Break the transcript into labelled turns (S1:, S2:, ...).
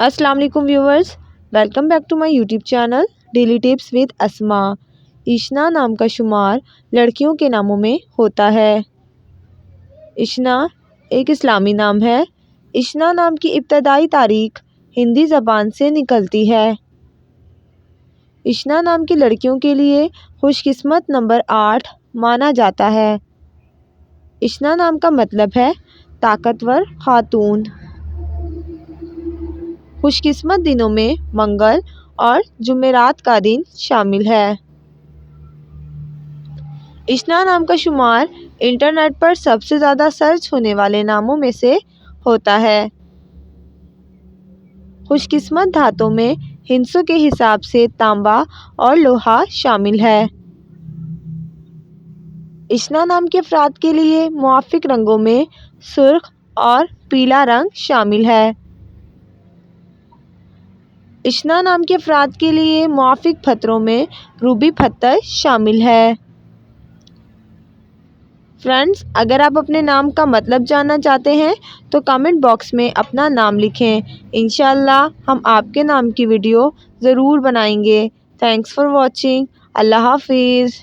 S1: अस्सलाम वालेकुम viewers, welcome back to my YouTube channel daily tips with Asma. इशना नाम का शुमार लड़कियों के नामों में होता है। इशना एक इस्लामी नाम है। इशना नाम की इब्तदाई तारीख हिंदी ज़बान से निकलती है। इशना नाम की लड़कियों के लिए खुशकिस्मत नंबर 8 माना जाता है। इशना नाम का मतलब है ताकतवर खातून। खुशकिस्मत दिनों में मंगल और जुमेरात का दिन शामिल है। इशना नाम का शुमार इंटरनेट पर सबसे ज़्यादा सर्च होने वाले नामों में से होता है। खुशकिस्मत धातों में हिंसों के हिसाब से तांबा और लोहा शामिल है। इशना नाम के अफराद के लिए मुआफिक रंगों में सुर्ख और पीला रंग शामिल है। इशना नाम के अफराद के लिए मुआफिक पत्थरों में रूबी पत्थर शामिल है। फ्रेंड्स, अगर आप अपने नाम का मतलब जानना चाहते हैं तो कमेंट बॉक्स में अपना नाम लिखें। इंशाअल्लाह हम आपके नाम की वीडियो ज़रूर बनाएंगे। Thanks for watching. अल्लाह हाफिज़।